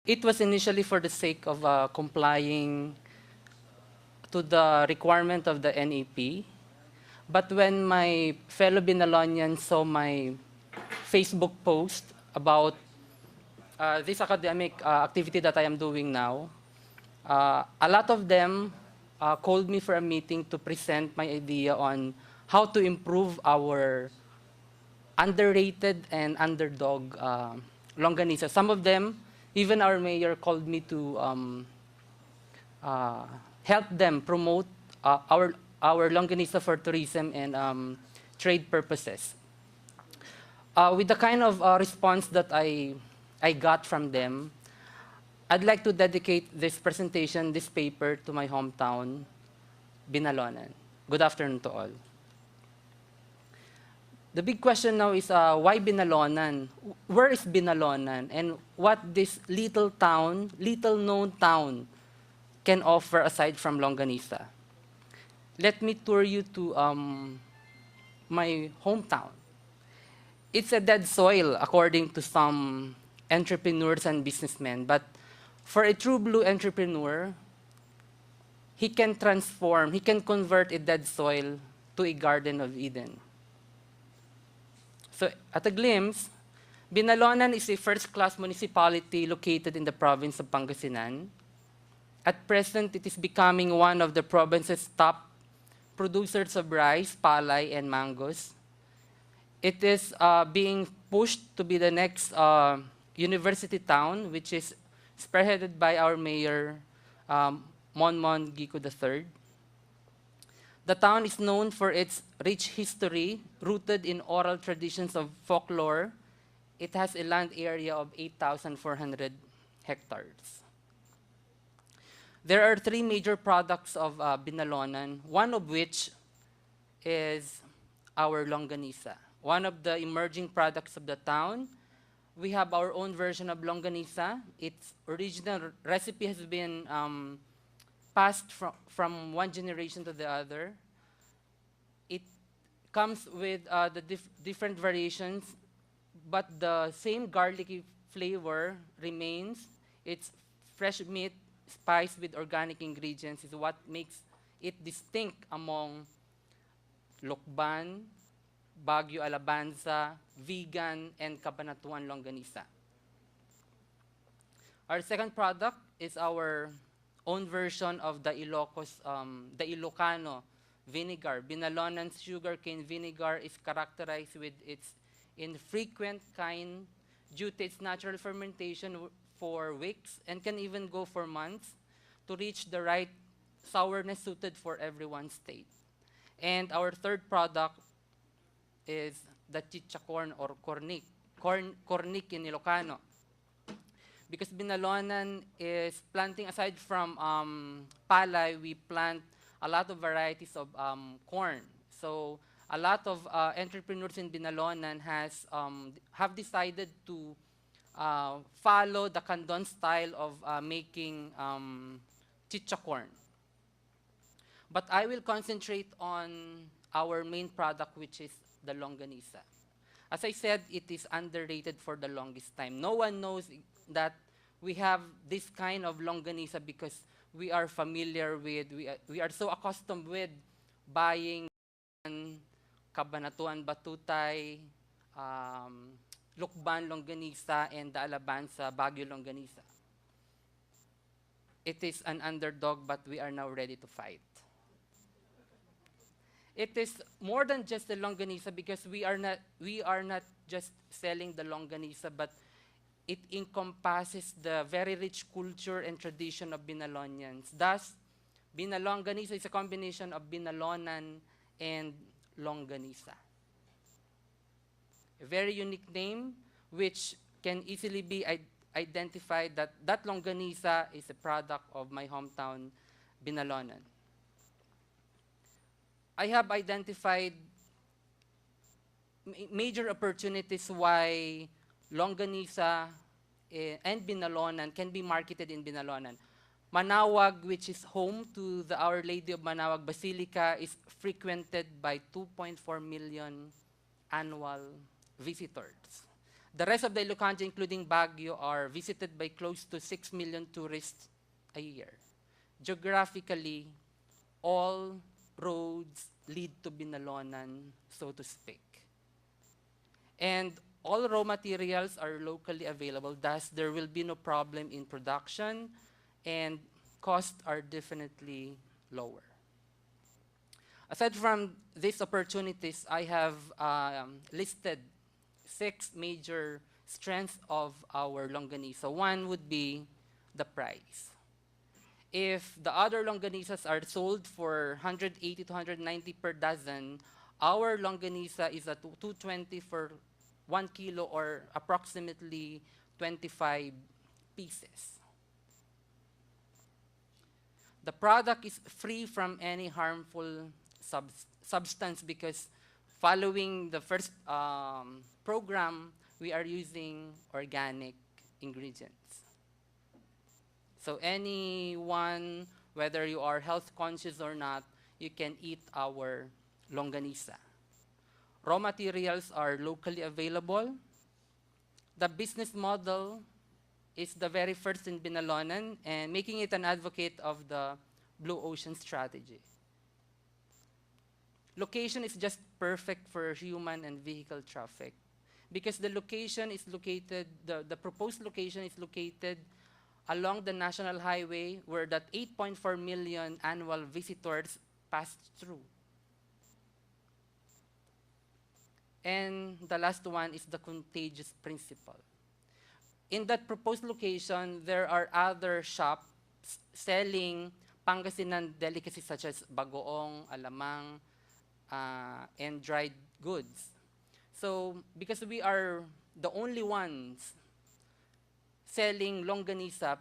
It was initially for the sake of complying to the requirement of the NEP. But when my fellow Binalonians saw my Facebook post about this academic activity that I am doing now, a lot of them called me for a meeting to present my idea on how to improve our underrated and underdog Longganisa. Some of them, even our mayor called me to uh, help them promote our Longganisa for tourism and trade purposes. With the kind of response that I got from them, I'd like to dedicate this presentation, this paper, to my hometown, Binalonan. Good afternoon to all. The big question now is why Binalonan? Where is Binalonan? And what this little town, little known town, can offer aside from Longganisa? Let me tour you to my hometown. It's a dead soil, according to some entrepreneurs and businessmen. But for a true blue entrepreneur, he can transform, he can convert a dead soil to a Garden of Eden. So, at a glimpse, Binalonan is a first-class municipality located in the province of Pangasinan. At present, it is becoming one of the province's top producers of rice, palay, and mangoes. It is being pushed to be the next university town, which is spearheaded by our mayor, Monmon Gico III. The town is known for its rich history, rooted in oral traditions of folklore. It has a land area of 8,400 hectares. There are three major products of Binalonan, one of which is our Longganisa, one of the emerging products of the town. We have our own version of Longganisa. Its original recipe has been passed from one generation to the other. It comes with the different variations, but the same garlicky flavor remains. It's fresh meat spiced with organic ingredients is what makes it distinct among Lokban, Baguio Alabanza, Vegan, and Cabanatuan Longganisa. Our second product is our own version of the the Ilocano vinegar. Binalonan's sugarcane vinegar is characterized with its infrequent kind due to its natural fermentation for weeks and can even go for months to reach the right sourness suited for everyone's taste. And our third product is the chicha corn or cornic in Ilocano. Because Binalonan is planting, aside from palay, we plant a lot of varieties of corn. So a lot of entrepreneurs in Binalonan have decided to follow the Candon style of making chicha corn. But I will concentrate on our main product, which is the Longganisa. As I said, it is underrated for the longest time. No one knows that we have this kind of Longganisa because we are familiar with, we are so accustomed with buying Cabanatuan Batutay, Lukban Longganisa, and the Alabanza Baguio Longganisa. It is an underdog, but we are now ready to fight. It is more than just the Longganisa because we are not just selling the Longganisa, but it encompasses the very rich culture and tradition of Binalonians. Thus, BinaLongganisa is a combination of Binalonan and Longganisa. A very unique name which can easily be identified that that Longganisa is a product of my hometown, Binalonan. I have identified major opportunities why Longganisa and Binalonan can be marketed in Binalonan. Manawag, which is home to the Our Lady of Manawag Basilica, is frequented by 2.4 million annual visitors. The rest of the Ilocos, including Baguio, are visited by close to 6 million tourists a year. Geographically, all roads lead to Binalonan, so to speak. And all raw materials are locally available, thus there will be no problem in production, and costs are definitely lower. Aside from these opportunities, I have listed 6 major strengths of our Longganisa. One would be the price. If the other Longganisas are sold for 180 to 190 per dozen, our Longganisa is at 220 for 1 kilo, or approximately 25 pieces. The product is free from any harmful substance because following the first program, we are using organic ingredients. So anyone, whether you are health conscious or not, you can eat our Longganisa. Raw materials are locally available. The business model is the very first in Binalonan, and making it an advocate of the Blue Ocean strategy. Location is just perfect for human and vehicle traffic because the location is located, the proposed location is located along the national highway where that 8.4 million annual visitors pass through. And the last one is the contagious principle. In that proposed location, there are other shops selling Pangasinan delicacies such as bagoong, alamang, and dried goods. So, because we are the only ones selling Longganisa,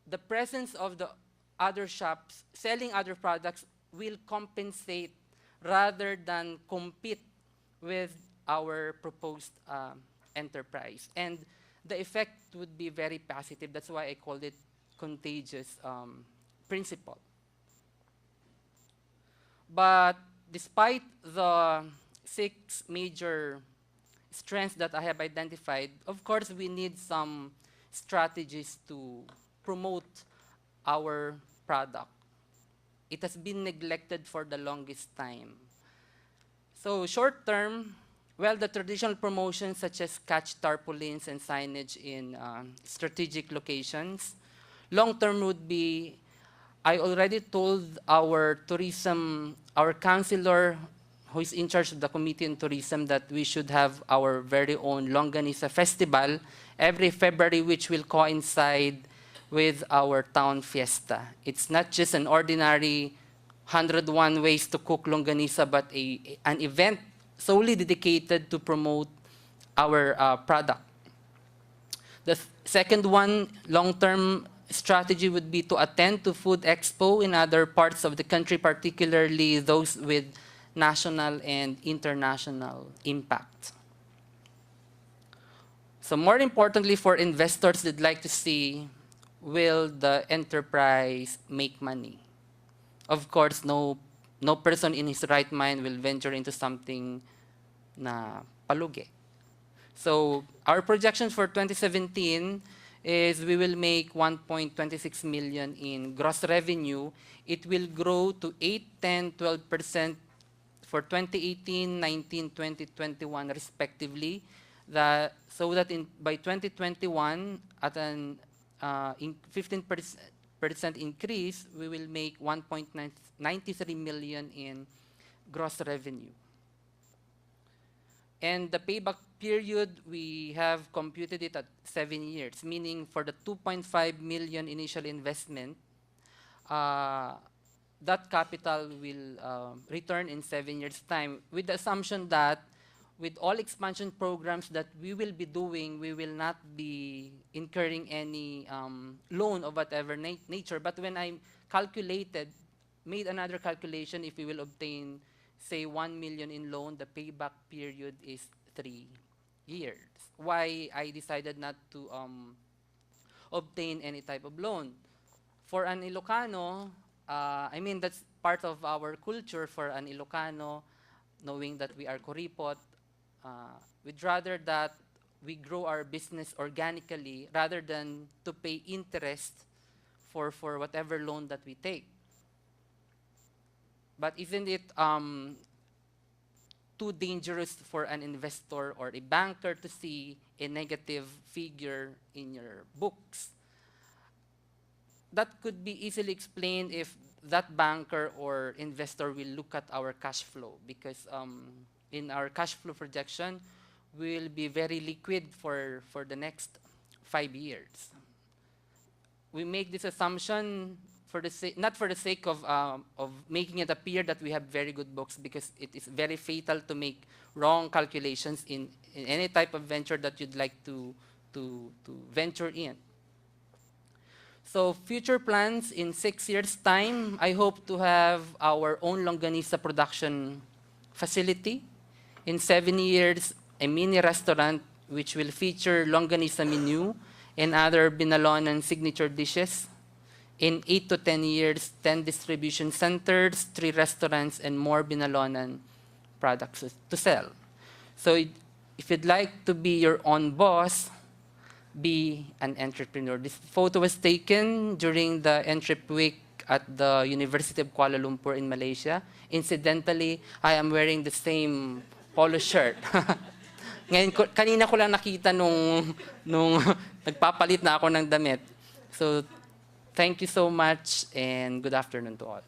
the presence of the other shops selling other products will compensate rather than compete with our proposed enterprise. And the effect would be very positive. That's why I called it contagious principle. But despite the 6 major strengths that I have identified, of course, we need some strategies to promote our product. It has been neglected for the longest time. So short term, well, the traditional promotions such as catch tarpaulins and signage in strategic locations. Long term would be, I already told our tourism, our councilor who is in charge of the committee on tourism, that we should have our very own Longganisa festival every February, which will coincide with our town fiesta. It's not just an ordinary 101 ways to cook Longganisa, but an event solely dedicated to promote our product. The second one, long-term strategy would be to attend to Food Expo in other parts of the country, particularly those with national and international impact. So more importantly for investors, they'd like to see, will the enterprise make money? Of course, no person in his right mind will venture into something na palugi. So our projections for 2017 is we will make 1.26 million in gross revenue. It will grow to 8, 10, 12% for 2018, 19, 20, 21 respectively. So that by 2021, at an 15% increase, we will make 1.93 million in gross revenue. And the payback period, we have computed it at 7 years, meaning for the 2.5 million initial investment, that capital will return in 7 years' time, with the assumption that with all expansion programs that we will be doing, we will not be incurring any loan of whatever nature. But when I made another calculation, if we will obtain, say, 1 million in loan, the payback period is 3 years. Why I decided not to obtain any type of loan? For an Ilocano, I mean, that's part of our culture for an Ilocano, knowing that we are kuripot. We'd rather that we grow our business organically rather than to pay interest for whatever loan that we take. But isn't it too dangerous for an investor or a banker to see a negative figure in your books? That could be easily explained if that banker or investor will look at our cash flow, because in our cash flow projection, we'll be very liquid for the next 5 years. We make this assumption for the not for the sake of making it appear that we have very good books, because it is very fatal to make wrong calculations in any type of venture that you'd like to venture in. So future plans in 6 years' time, I hope to have our own Longganisa production facility. In 7 years, a mini restaurant which will feature Longganisa menu and other Binalonan signature dishes. In 8 to 10 years, 10 distribution centers, 3 restaurants, and more Binalonan products to sell. So if you'd like to be your own boss, be an entrepreneur. This photo was taken during the Entrep Week at the University of Kuala Lumpur in Malaysia. Incidentally, I am wearing the same polo shirt. Ngayon, kanina ko lang nakita nung nagpapalit na ako ng damit. So, thank you so much and good afternoon to all.